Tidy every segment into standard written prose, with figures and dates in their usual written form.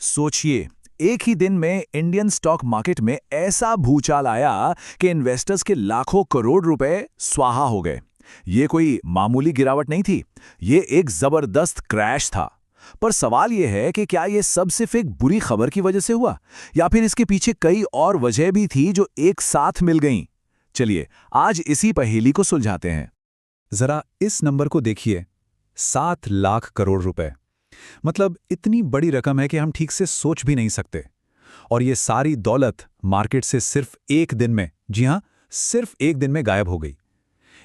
सोचिए, एक ही दिन में इंडियन स्टॉक मार्केट में ऐसा भूचाल आया कि इन्वेस्टर्स के लाखों करोड़ रुपए स्वाहा हो गए। ये कोई मामूली गिरावट नहीं थी, ये एक जबरदस्त क्रैश था। पर सवाल यह है कि क्या ये सब सिर्फ एक बुरी खबर की वजह से हुआ, या फिर इसके पीछे कई और वजह भी थी जो एक साथ मिल गईं? चलिए आज इसी पहेली को सुलझाते हैं। जरा इस नंबर को देखिए, 7 लाख करोड़ रुपए। मतलब इतनी बड़ी रकम है कि हम ठीक से सोच भी नहीं सकते। और ये सारी दौलत मार्केट से सिर्फ एक दिन में, जी हां, सिर्फ एक दिन में गायब हो गई।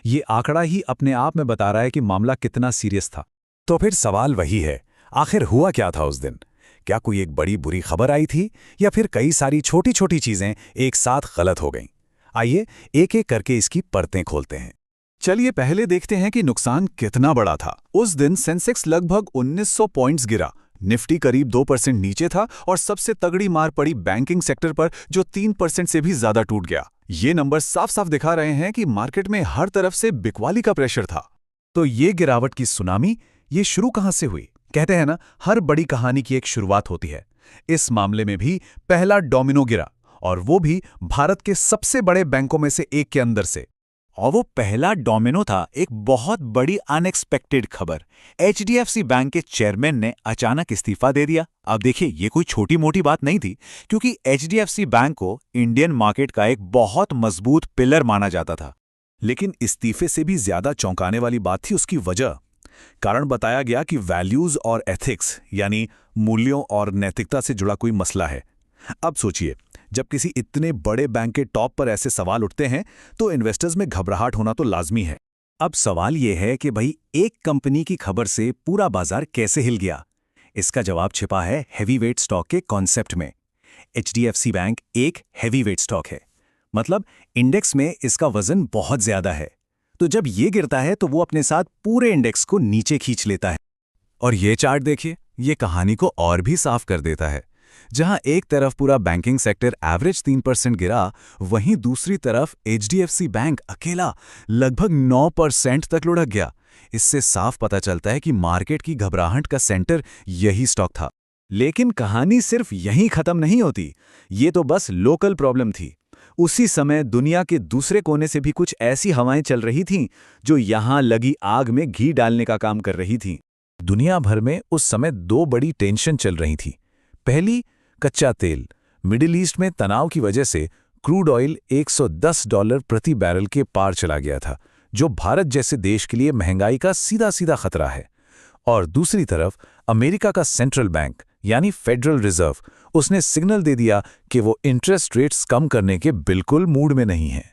ये आंकड़ा ही अपने आप में बता रहा है कि मामला कितना सीरियस था। तो फिर सवाल वही है, आखिर हुआ क्या था उस दिन? क्या कोई एक बड़ी बुरी खबर आई थी, या फिर कई सारी छोटी छोटी चीजें एक साथ गलत हो गईं? आइए एक एक करके इसकी परतें खोलते हैं। चलिए पहले देखते हैं कि नुकसान कितना बड़ा था। उस दिन सेंसेक्स लगभग 1900 पॉइंट्स गिरा, निफ्टी करीब 2% नीचे था और सबसे तगड़ी मार पड़ी बैंकिंग सेक्टर पर, जो 3% से भी ज्यादा टूट गया। ये नंबर साफ साफ दिखा रहे हैं कि मार्केट में हर तरफ से बिकवाली का प्रेशर था। तो ये गिरावट की सुनामी, ये शुरू कहां से हुई? कहते हैं ना, हर बड़ी कहानी की एक शुरुआत होती है। इस मामले में भी पहला डोमिनो गिरा, और वो भी भारत के सबसे बड़े बैंकों में से एक के अंदर से। और वो पहला डोमिनो था एक बहुत बड़ी अनएक्सपेक्टेड खबर। एचडीएफसी बैंक के चेयरमैन ने अचानक इस्तीफा दे दिया। अब देखिए, ये कोई छोटी मोटी बात नहीं थी, क्योंकि एचडीएफसी बैंक को इंडियन मार्केट का एक बहुत मजबूत पिलर माना जाता था। लेकिन इस्तीफे से भी ज्यादा चौंकाने वाली बात थी उसकी वजह। कारण बताया गया कि वैल्यूज और एथिक्स, यानी मूल्यों और नैतिकता से जुड़ा कोई मसला है। अब सोचिए, जब किसी इतने बड़े बैंक के टॉप पर ऐसे सवाल उठते हैं तो इन्वेस्टर्स में घबराहट होना तो लाजमी है। अब सवाल यह है कि भाई, एक कंपनी की खबर से पूरा बाजार कैसे हिल गया? इसका जवाब छिपा है हैवीवेट स्टॉक के कॉन्सेप्ट में। एचडीएफसी बैंक एक हैवीवेट स्टॉक है, मतलब इंडेक्स में इसका वजन बहुत ज्यादा है। तो जब ये गिरता है तो वो अपने साथ पूरे इंडेक्स को नीचे खींच लेता है। और ये चार्ट देखिए, ये कहानी को और भी साफ कर देता है। जहां एक तरफ पूरा बैंकिंग सेक्टर एवरेज 3% गिरा, वहीं दूसरी तरफ एचडीएफसी बैंक अकेला लगभग 9% तक लुढ़क गया। इससे साफ पता चलता है कि मार्केट की घबराहट का सेंटर यही स्टॉक था। लेकिन कहानी सिर्फ यहीं खत्म नहीं होती। ये तो बस लोकल प्रॉब्लम थी। उसी समय दुनिया के दूसरे कोने से भी कुछ ऐसी हवाएं चल रही थीं जो यहां लगी आग में घी डालने का काम कर रही थीं। दुनिया भर में उस समय दो बड़ी टेंशन चल रही थी। पहली, कच्चा तेल। मिडिल ईस्ट में तनाव की वजह से क्रूड ऑयल $110 प्रति बैरल के पार चला गया था, जो भारत जैसे देश के लिए महंगाई का सीधा सीधा खतरा है। और दूसरी तरफ अमेरिका का सेंट्रल बैंक यानी फेडरल रिजर्व, उसने सिग्नल दे दिया कि वो इंटरेस्ट रेट्स कम करने के बिल्कुल मूड में नहीं है।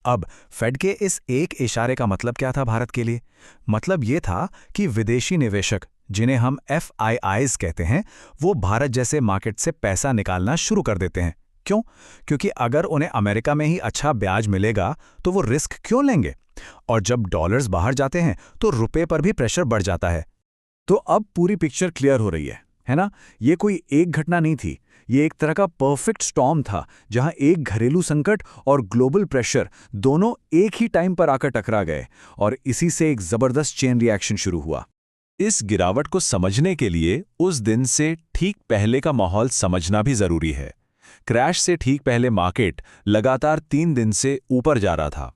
अब फेड के इस एक इशारे का मतलब क्या था भारत के लिए? मतलब ये था कि विदेशी निवेशक, जिन्हें हम FIIs कहते हैं, वो भारत जैसे मार्केट से पैसा निकालना शुरू कर देते हैं। क्यों? क्योंकि अगर उन्हें अमेरिका में ही अच्छा ब्याज मिलेगा तो वो रिस्क क्यों लेंगे? और जब डॉलर्स बाहर जाते हैं तो रुपए पर भी प्रेशर बढ़ जाता है। तो अब पूरी पिक्चर क्लियर हो रही है ना? ये कोई एक घटना नहीं थी, ये एक तरह का परफेक्ट स्टॉर्म था, जहां एक घरेलू संकट और ग्लोबल प्रेशर दोनों एक ही टाइम पर आकर टकरा गए, और इसी से एक जबरदस्त चेन रिएक्शन शुरू हुआ। इस गिरावट को समझने के लिए उस दिन से ठीक पहले का माहौल समझना भी जरूरी है। क्रैश से ठीक पहले मार्केट लगातार 3 दिन से ऊपर जा रहा था,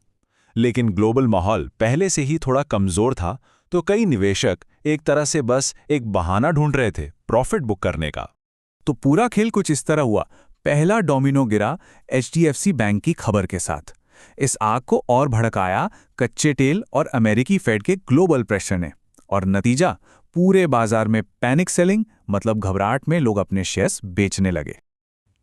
लेकिन ग्लोबल माहौल पहले से ही थोड़ा कमजोर था, तो कई निवेशक एक तरह से बस एक बहाना ढूंढ रहे थे प्रॉफिट बुक करने का। तो पूरा खेल कुछ इस तरह हुआ। पहला डोमिनो गिरा एचडीएफसी बैंक की खबर के साथ। इस आग को और भड़काया कच्चे तेल और अमेरिकी फेड के ग्लोबल प्रेशर ने, और नतीजा, पूरे बाजार में पैनिक सेलिंग, मतलब घबराहट में लोग अपने शेयर्स बेचने लगे।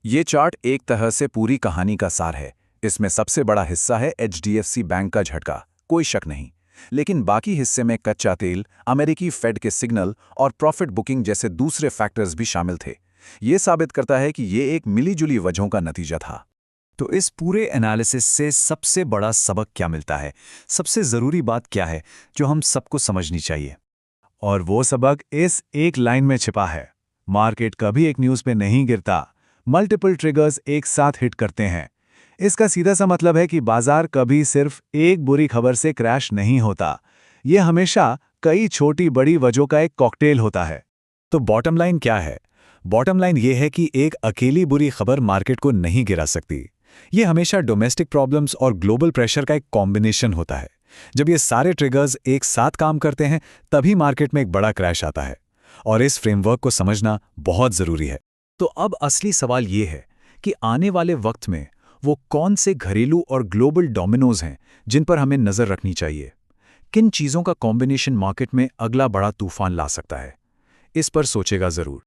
ये चार्ट एक तरह से पूरी कहानी का सार है। इसमें सबसे बड़ा हिस्सा है एचडीएफसी बैंक का झटका, कोई शक नहीं। लेकिन बाकी हिस्से में कच्चा तेल, अमेरिकी फेड के सिग्नल और प्रॉफिट बुकिंग जैसे दूसरे फैक्टर्स भी शामिल थे। ये साबित करता है कि ये एक मिलीजुली वजहों का नतीजा था। तो इस पूरे एनालिसिस से सबसे बड़ा सबक क्या मिलता है? सबसे जरूरी बात क्या है जो हम सबको समझनी चाहिए? और वो सबक इस एक लाइन में छिपा है। मार्केट कभी एक न्यूज़ पे नहीं गिरता, मल्टीपल ट्रिगर्स एक साथ हिट करते हैं। इसका सीधा सा मतलब है कि बाजार कभी सिर्फ एक बुरी खबर से क्रैश नहीं होता, ये हमेशा कई छोटी बड़ी वजहों का एक कॉकटेल होता है। तो बॉटम लाइन क्या है? बॉटम लाइन ये है कि एक अकेली बुरी खबर मार्केट को नहीं गिरा सकती। ये हमेशा डोमेस्टिक प्रॉब्लम्स और ग्लोबल प्रेशर का एक कॉम्बिनेशन होता है। जब ये सारे ट्रिगर्स एक साथ काम करते हैं तभी मार्केट में एक बड़ा क्रैश आता है, और इस फ्रेमवर्क को समझना बहुत ज़रूरी है। तो अब असली सवाल ये है कि आने वाले वक्त में वो कौन से घरेलू और ग्लोबल डोमिनोज हैं जिन पर हमें नज़र रखनी चाहिए। किन चीज़ों का कॉम्बिनेशन मार्केट में अगला बड़ा तूफान ला सकता है, इस पर सोचेगा ज़रूर।